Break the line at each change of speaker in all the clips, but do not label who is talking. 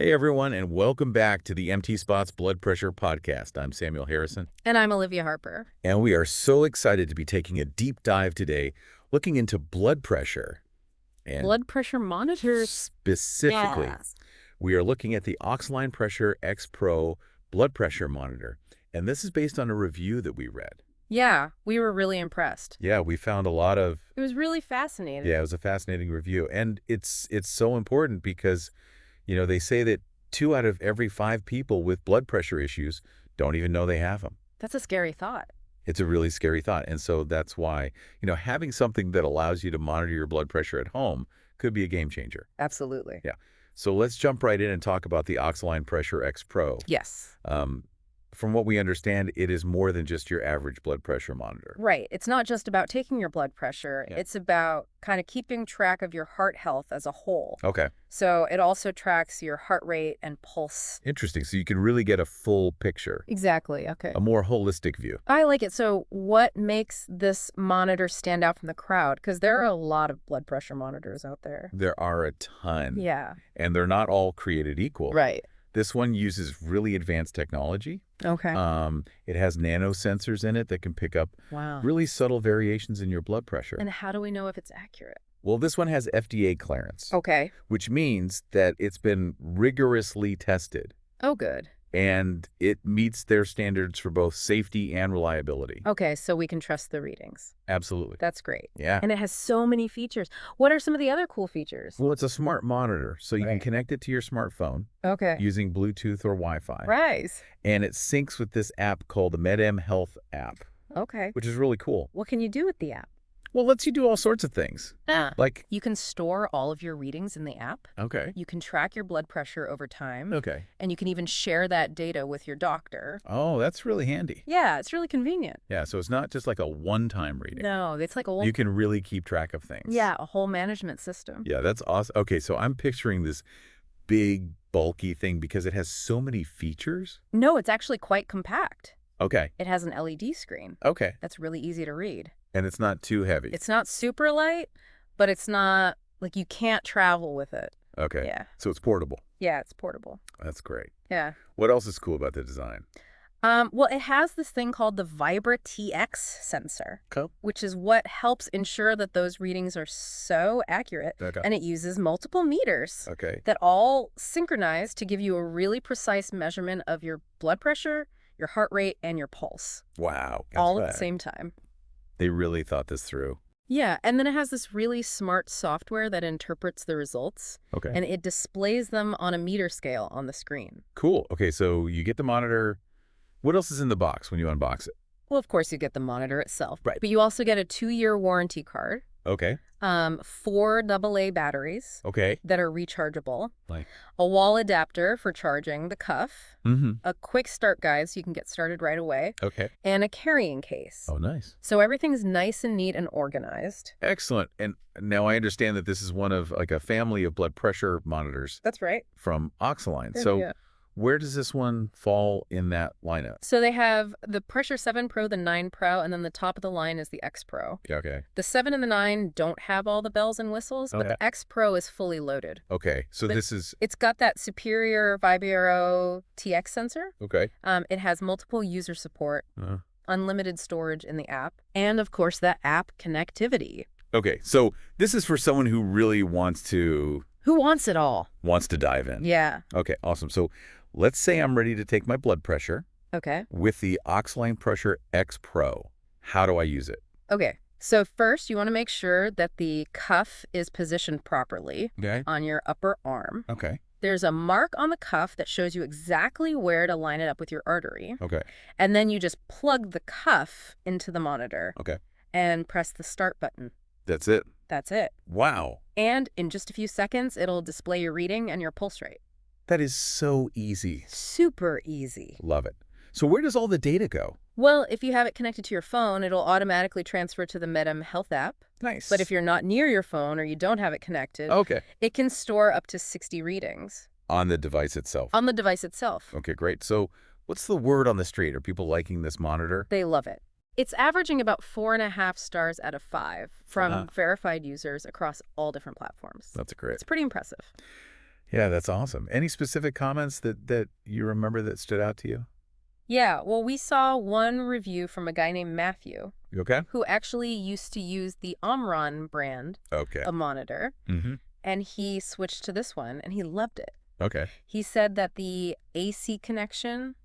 Hey everyone, and welcome back to the TheEMTSpot's Blood Pressure Podcast. I'm Samuel Harrison,
And I'm Olivia Harper.
and we are so excited to be taking a deep dive today, looking into blood pressure. And
Blood pressure monitors.
specifically,
Yes.
we are looking at the Oxiline Pressure X Pro blood pressure monitor. And this is based on a review that we read.
Yeah, we were really impressed.
Yeah, we found a lot of,
It was really fascinating.
yeah, it was a fascinating review. And it's so important because, they say that 2 out of every 5 people with blood pressure issues don't even know they have them.
That's a scary thought.
It's a really scary thought. And so that's why, having something that allows you to monitor your blood pressure at home could be a game changer.
Absolutely.
Yeah. So let's jump right in and talk about the Oxiline Pressure X Pro.
Yes.
From what we understand, it is more than just your average blood pressure monitor.
Right. It's not just about taking your blood pressure.
Yeah.
It's about kind of keeping track of your heart health as a whole.
Okay.
So it also tracks your heart rate and pulse.
Interesting. So you can really get a full picture,
Exactly. Okay.
a more holistic view.
I like it. So what makes this monitor stand out from the crowd? Because there are a lot of blood pressure monitors out there.
There are a ton.
Yeah.
And they're not all created equal.
Right.
This one uses really advanced technology.
Okay.
It has nanosensors in it that can pick up
Wow.
really subtle variations in your blood pressure.
And how do we know if it's accurate?
Well, this one has FDA clearance,
Okay.
which means that it's been rigorously tested,
Oh, good.
and it meets their standards for both safety and reliability.
Okay, so we can trust the readings.
Absolutely.
That's great.
Yeah.
And it has so many features. What are some of the other cool features?
Well, it's a smart monitor, so you can
Right.
connect it to your smartphone
Okay.
using Bluetooth or Wi-Fi.
Right.
And it syncs with this app called the TheEMTSpot's app,
Okay.
which is really cool.
What can you do with the app?
Well, it lets you do all sorts of things. Like,
You can store all of your readings in the app.
okay.
You can track your blood pressure over time.
Okay.
And you can even share that data with your doctor.
Oh, that's really handy.
Yeah, it's really convenient.
Yeah, so it's not just like a one-time reading.
No, it's like a whole,
You can really keep track of things.
yeah, a whole management system.
Yeah, that's awesome. Okay, so I'm picturing this big, bulky thing because it has so many features.
No, it's actually quite compact.
Okay.
It has an LED screen
Okay.
that's really easy to read.
And it's not too heavy.
It's not super light, but it's not, like, you can't travel with it.
Okay.
Yeah.
So it's portable.
Yeah, it's portable.
That's great.
Yeah.
What else is cool about the design?
Well, it has this thing called the Vibra TX sensor,
Cool.
which is what helps ensure that those readings are so accurate.
Okay.
And it uses multiple meters
Okay.
that all synchronize to give you a really precise measurement of your blood pressure, your heart rate, and your pulse,
Wow.
all at
That's
the same time.
They really thought this through.
Yeah, and then it has this really smart software that interprets the results,
Okay.
and it displays them on a meter scale on the screen.
Cool. Okay, so you get the monitor. What else is in the box when you unbox it?
Well, of course, you get the monitor itself,
Right.
but you also get a 2-year warranty card,
Okay.
4 AA batteries
Okay.
that are rechargeable,
Like.
a wall adapter for charging the cuff,
Mm-hmm.
a quick start guide so you can get started right away,
Okay.
and a carrying case.
Oh, nice.
So everything's nice and neat and organized.
Excellent. And now I understand that this is one of like a family of blood pressure monitors
That's right.
from Oxiline. So
Yeah.
where does this one fall in that lineup?
So they have the Pressure 7 Pro, the 9 Pro, and then the top of the line is the X Pro.
Okay.
The 7 and the 9 don't have all the bells and whistles, but
Okay.
the X Pro is fully loaded.
Okay. So
But-
this is
It's got that superior Vibro TX sensor.
okay.
It has multiple user support,
Uh,
unlimited storage in the app, and of course that app connectivity.
okay. So this is for someone who really wants to
Who wants it all?
dive in.
Yeah.
Okay. Awesome. So let's say I'm ready to take my blood pressure
Okay.
with the Oxiline Pressure X Pro. How do I use it?
Okay. So first, you want to make sure that the cuff is positioned properly
Okay.
on your upper arm.
Okay.
There's a mark on the cuff that shows you exactly where to line it up with your artery.
Okay.
And then you just plug the cuff into the monitor
Okay.
and press the start button.
That's it.
That's it.
Wow.
And in just a few seconds, it'll display your reading and your pulse rate.
That is so easy.
Super easy.
Love it. So where does all the data go?
Well, if you have it connected to your phone, it'll automatically transfer to the TheEMTSpot's app.
Nice.
But if you're not near your phone or you don't have it connected,
okay.
it can store up to 60 readings
On the device itself.
on the device itself.
Okay, great. So what's the word on the street? Are people liking this monitor?
They love it. It's averaging about 4.5 stars out of 5 from verified users across all different platforms.
That's great.
It's pretty impressive.
Yeah, that's awesome. Any specific comments that you remember that stood out to you?
Yeah, well, we saw one review from a guy named Matthew
You okay?
who actually used to use the Omron brand
Okay.
of monitor,
Mm-hmm.
and he switched to this one, and he loved it.
Okay.
He said that the AC connection,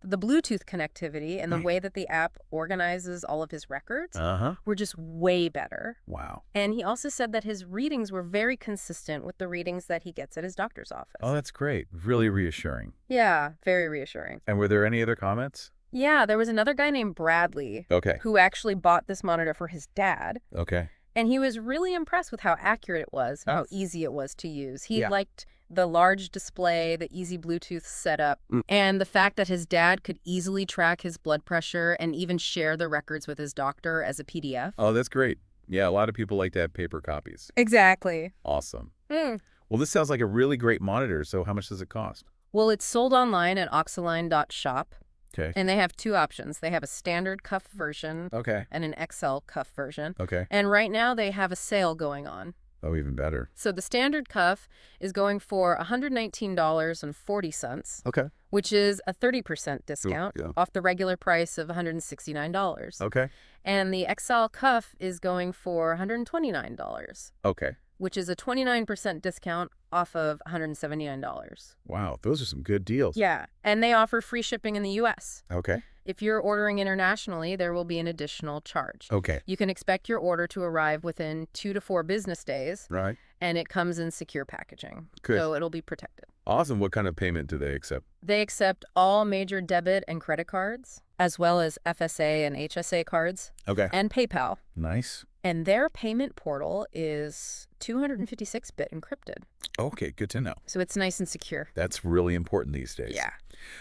the Bluetooth connectivity, and the way that the app organizes all of his records
Uh-huh.
were just way better.
Wow.
And he also said that his readings were very consistent with the readings that he gets at his doctor's office.
Oh, that's great. Really reassuring.
Yeah, very reassuring.
And were there any other comments?
Yeah, there was another guy named Bradley
Okay.
who actually bought this monitor for his dad.
Okay.
And he was really impressed with how accurate it was and how
That's-
easy it was to use. He
Yeah.
liked the large display, the easy Bluetooth setup, and the fact that his dad could easily track his blood pressure and even share the records with his doctor as a PDF.
Oh, that's great. Yeah, a lot of people like to have paper copies.
Exactly.
Awesome.
Mm.
Well, this sounds like a really great monitor. So how much does it cost?
Well, it's sold online at oxiline.shop,
Okay.
and they have two options. They have a standard cuff version
Okay.
and an XL cuff version.
Okay.
And right now they have a sale going on.
Oh, even better.
So the standard cuff is going for $119.40,
Okay.
which is a 30% discount
yeah.
off the regular price of $169.
Okay.
And the XL cuff is going for $129,
Okay.
which is a 29% discount off of $179.
Wow, those are some good deals.
Yeah, and they offer free shipping in the U.S.
Okay.
If you're ordering internationally, there will be an additional charge.
Okay.
You can expect your order to arrive within 2 to 4 business days,
Right.
and it comes in secure packaging.
Good.
So it'll be protected.
Awesome. What kind of payment do they accept?
They accept all major debit and credit cards, as well as FSA and HSA cards,
Okay.
and PayPal.
Nice.
And their payment portal is 256-bit encrypted.
Okay, good to know.
So it's nice and secure.
That's really important these days.
Yeah.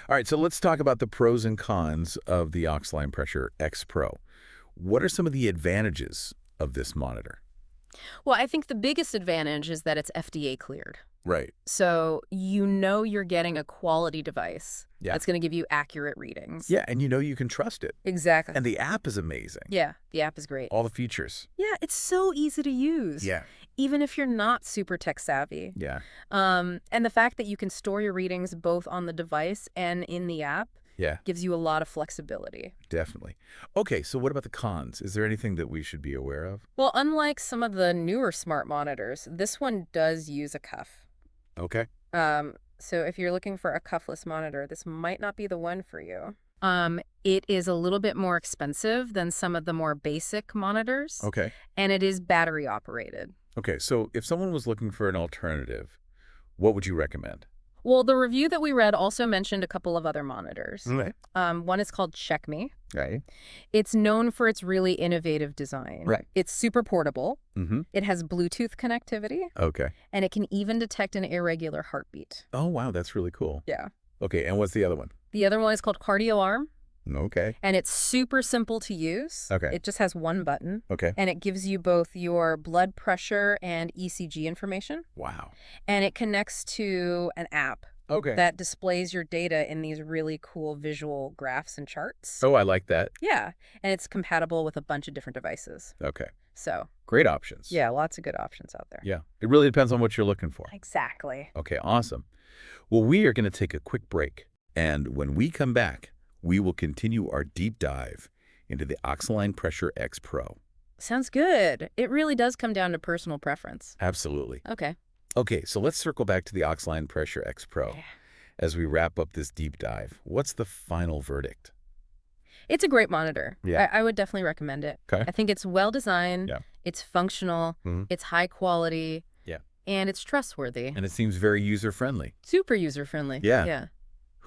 All right, so let's talk about the pros and cons of the Oxiline Pressure X Pro. What are some of the advantages of this monitor?
Well, I think the biggest advantage is that it's FDA cleared.
Right.
So you know you're getting a quality device
Yeah.
that's going to give you accurate readings.
Yeah, and you know you can trust it.
Exactly.
And the app is amazing.
Yeah, the app is great.
All the features.
Yeah, it's so easy to use.
Yeah.
Even if you're not super tech savvy.
Yeah.
And the fact that you can store your readings both on the device and in the app
Yeah,
gives you a lot of flexibility.
definitely. Okay, so what about the cons? Is there anything that we should be aware of?
Well, unlike some of the newer smart monitors, this one does use a cuff.
Okay.
So if you're looking for a cuffless monitor, this might not be the one for you. It is a little bit more expensive than some of the more basic monitors,
Okay.
and it is battery operated.
Okay, so if someone was looking for an alternative, what would you recommend?
Well, the review that we read also mentioned a couple of other monitors.
Okay.
One is called Check Me.
Right.
It's known for its really innovative design.
Right.
It's super portable.
Mm-hmm.
It has Bluetooth connectivity,
Okay.
and it can even detect an irregular heartbeat.
Oh, wow, that's really cool.
Yeah.
Okay, and what's the other one?
The other one is called Cardio Arm,
Okay.
and it's super simple to use.
Okay.
It just has one button,
Okay.
and it gives you both your blood pressure and ECG information,
Wow.
and it connects to an app
Okay.
that displays your data in these really cool visual graphs and charts.
Oh, I like that.
Yeah, and it's compatible with a bunch of different devices.
Okay.
So,
Great options.
yeah, lots of good options out there.
Yeah. It really depends on what you're looking for.
Exactly.
Okay, awesome. Well, we are going to take a quick break. And when we come back, we will continue our deep dive into the Oxiline Pressure X Pro.
Sounds good. It really does come down to personal preference.
Absolutely.
Okay.
Okay, so let's circle back to the Oxiline Pressure X Pro.
Yeah.
As we wrap up this deep dive, what's the final verdict?
It's a great monitor.
Yeah.
I would definitely recommend it.
Okay.
I think it's well designed.
Yeah.
It's functional.
Mhm.
It's high quality.
Yeah.
And it's trustworthy.
And it seems very user-friendly.
Super user friendly.
Yeah.
Yeah.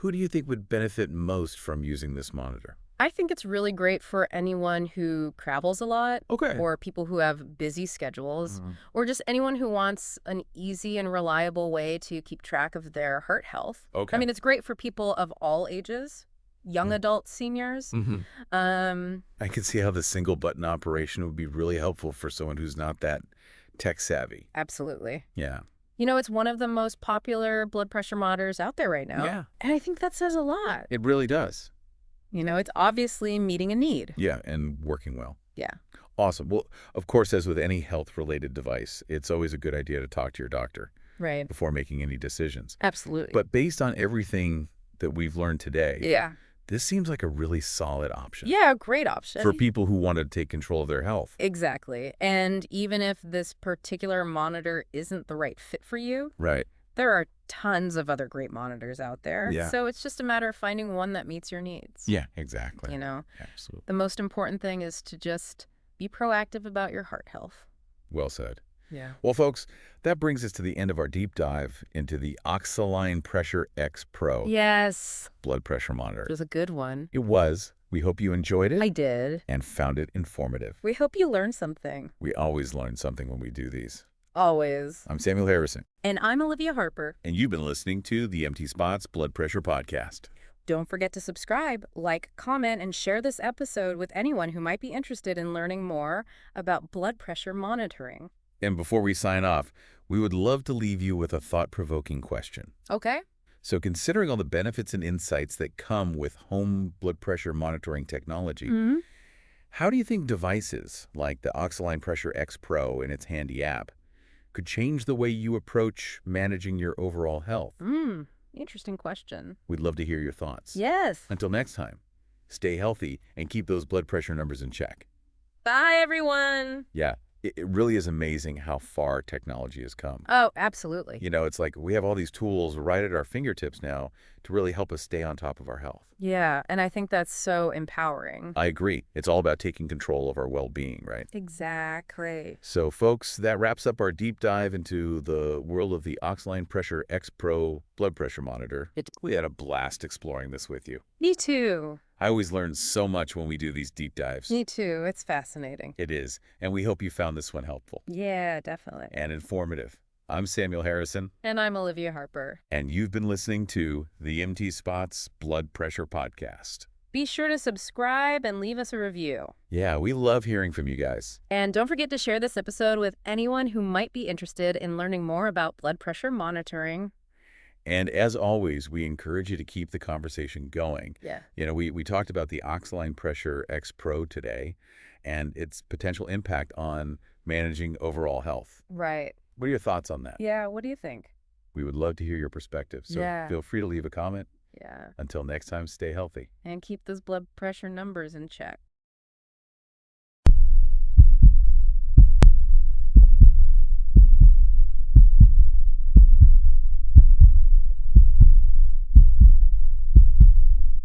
Who do you think would benefit most from using this monitor?
I think it's really great for anyone who travels a lot,
Okay.
or people who have busy schedules,
Mhm.
or just anyone who wants an easy and reliable way to keep track of their heart health.
Okay.
I mean, it's great for people of all ages, young adults, seniors.
Mhm.
Um,
I can see how the single button operation would be really helpful for someone who's not that tech savvy.
absolutely.
Yeah.
You know, it's one of the most popular blood pressure monitors out there right now.
Yeah.
And I think that says a lot.
It really does.
You know, it's obviously meeting a need.
Yeah, and working well.
Yeah.
Awesome. Well, of course, as with any health-related device, it's always a good idea to talk to your doctor
Right.
before making any decisions.
Absolutely.
But based on everything that we've learned today,
yeah.
this seems like a really solid option
Yeah, great option.
for people who want to take control of their health.
Exactly. And even if this particular monitor isn't the right fit for you,
Right.
there are tons of other great monitors out there.
Yeah.
So it's just a matter of finding one that meets your needs.
Yeah, exactly.
You know,
Absolutely.
the most important thing is to just be proactive about your heart health.
Well said.
Yeah.
Well, folks, that brings us to the end of our deep dive into the Oxiline Pressure X Pro
Yes.
blood pressure monitor.
It was a good one.
It was. We hope you enjoyed it
I did.
and found it informative.
We hope you learned something.
We always learn something when we do these.
Always.
I'm Samuel Harrison,
And I'm Olivia Harper.
and you've been listening to the TheEMTSpot's Blood Pressure Podcast.
Don't forget to subscribe, like, comment, and share this episode with anyone who might be interested in learning more about blood pressure monitoring.
And before we sign off, we would love to leave you with a thought-provoking question.
Okay?
So considering all the benefits and insights that come with home blood pressure monitoring technology,
Mm-hmm.
how do you think devices like the Oxiline Pressure X Pro and its handy app could change the way you approach managing your overall health?
Interesting question.
We'd love to hear your thoughts.
Yes.
Until next time, stay healthy and keep those blood pressure numbers in check.
Bye, everyone.
Yeah, it really is amazing how far technology has come.
Oh, absolutely.
You know, it's like we have all these tools right at our fingertips now to really help us stay on top of our health.
Yeah, and I think that's so empowering.
I agree. It's all about taking control of our well-being, right?
Exactly.
So, folks, that wraps up our deep dive into the world of the Oxiline Pressure X Pro blood pressure monitor. We had a blast exploring this with you.
Me too.
I always learn so much when we do these deep dives.
Me too. It's fascinating.
It is, and we hope you found this one helpful
Yeah, definitely.
and informative. I'm Samuel Harrison,
And I'm Olivia Harper.
and you've been listening to the TheEMTSpot's Blood Pressure Podcast.
Be sure to subscribe and leave us a review.
Yeah, we love hearing from you guys.
And don't forget to share this episode with anyone who might be interested in learning more about blood pressure monitoring.
And as always, we encourage you to keep the conversation going.
Yeah.
You know, we talked about the Oxiline Pressure X Pro today and its potential impact on managing overall health.
Right.
What are your thoughts on that?
Yeah, what do you think?
We would love to hear your perspective. So
Yeah.
feel free to leave a comment.
Yeah.
Until next time, stay healthy.
And keep those blood pressure numbers in check.